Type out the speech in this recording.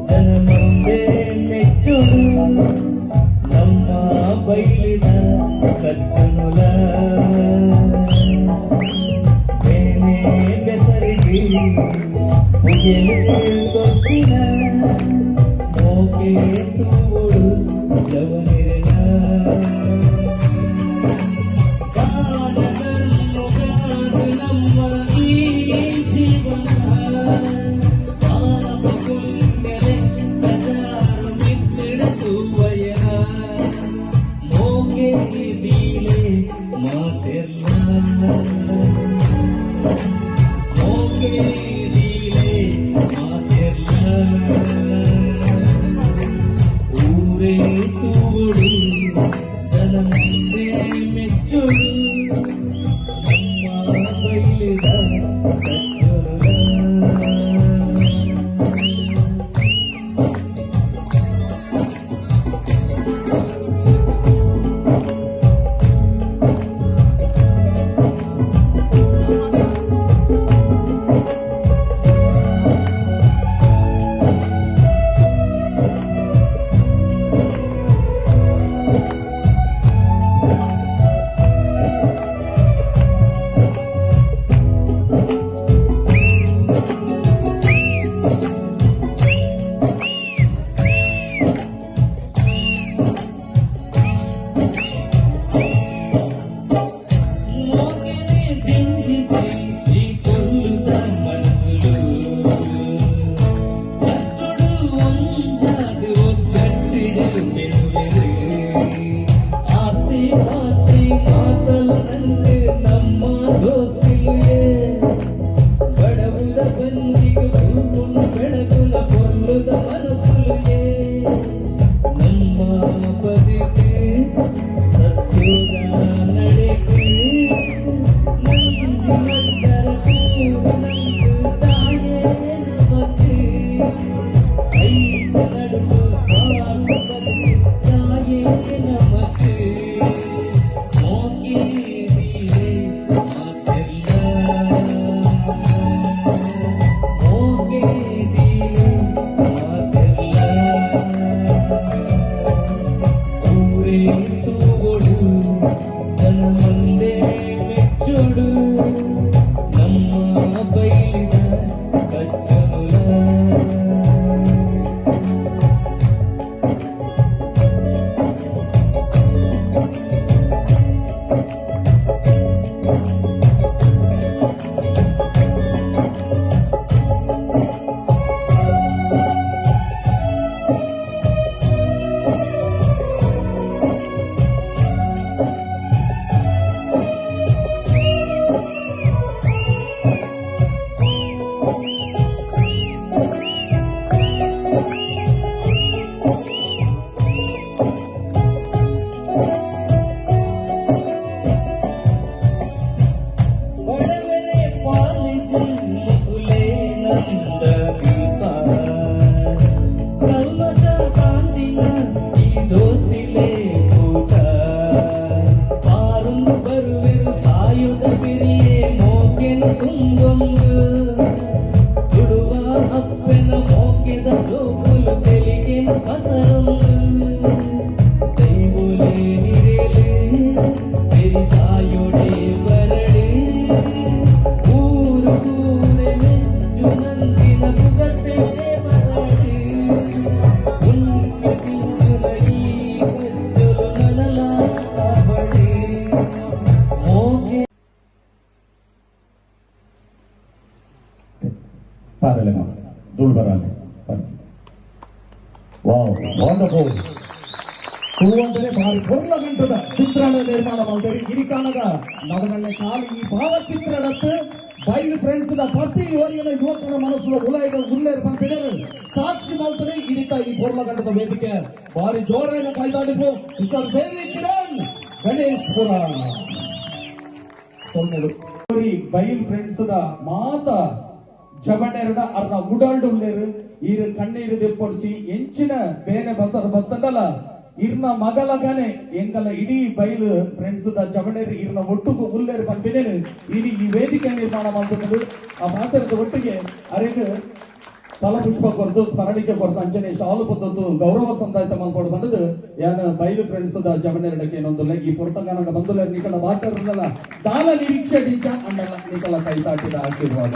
ಜನಮಂದೆ ಮೆಚ್ಚುಡು ನಮ್ಮ ಬೈಲಿದ ಕಚ್ಚನುಲ ಬೇನೆ ಬೆಸರಿಗೆ ಮುಗಿಲು ಗೊತ್ತಿನ ಮೋಕೆ ತೂಡು ಜವನಿರನ ಗಂಟದ ಚಿತ್ರಣ ನಿರ್ಮಾಣ ಮಾಡಿದರೆ ಈ ಕಾಲದ ನವನನ್ನೇ ಕಾಲ ಈ ಭಾವಚಿತ್ರದತ್ತು ಬೈಲ್ ಫ್ರೆಂಡ್ಸ್ ಪ್ರತಿ ಓರಿಯನ ಯುವಕರ ಮನಸ್ಸು ಉಲ್ಲೇರ್ ಪಂಪಿದರು ಸಾಕ್ಷಿ ಮಾಡ್ತಾರೆ ಇದಕ್ಕ ಈ ಪೂರ್ಣಗಂಟದ ವೇದಿಕೆ ಭಾರಿ ಜೋರಾಗಿ ಕಾಯ್ದಾಡಿದ್ರು ಮಿಸ್ಟರ್ ದೇವಿ ಕಿರಣ್ ಗಣೇಶ್ ಪುರಾಣ ಬೈಲ್ ಫ್ರೆಂಡ್ಸ್ ಮಾತ ಜಮನೆರಡ ಅರ್ನ ಉಡಾಲ್ಡು ಉಳ್ಳೇರು ಈರು ಕಣ್ಣೀರು ದೆಪ್ಪೊಡ್ಚಿ ಎಂಚಿನ ಬೇನೆ ಬಸರ ಬತ್ತಂಡಲ್ಲ ಇರ್ನ ಮಗಲಗನೆ ಎಂಗಲ ಇಡೀ ಬೈಲು ಫ್ರೆಂಡ್ಸ್ ಜಮನೇರು ಇರ್ನ ಒಟ್ಟುಗು ಉಲ್ಲೇರು ಪಂಪಿನೇನು ಇಡೀ ಈ ವೇದಿಕೆ ನಿರ್ಮಾಣ ಮಾಡ್ತದ್ದು ಆ ಮಾತಾಡದ ಒಟ್ಟಿಗೆ ಅರೆಗೆ ಫಲಪುಷ್ಪ ಕೊರದು ಸ್ಮರಣಿಕೆ ಕೊರತು ಅಂಚನೆ ಶಾಲು ಪದ್ಧತು ಗೌರವ ಸಂದಾಯಿತ ಮಲ್ಕೊಂಡು ಬಂದದ್ದು ಯಾನ ಬೈಲು ಫ್ರೆಂಡ್ಸ್ ಜಮನೆರಡಕ್ಕೆ ಏನೊಂದುಲ್ಲ ಈ ಪುರತಂಗನಾಗ ಬಂದುಲ್ಲ ನಿಕಲ ಬಾಟರ್ನಲ್ಲ ದಾಲ ನಿರೀಕ್ಷೆ ಡಿಂಚ ಅಂಡಲ್ಲ ನಿಕಲ ಕೈ ತಾಟಿದ ಆಶೀರ್ವಾದ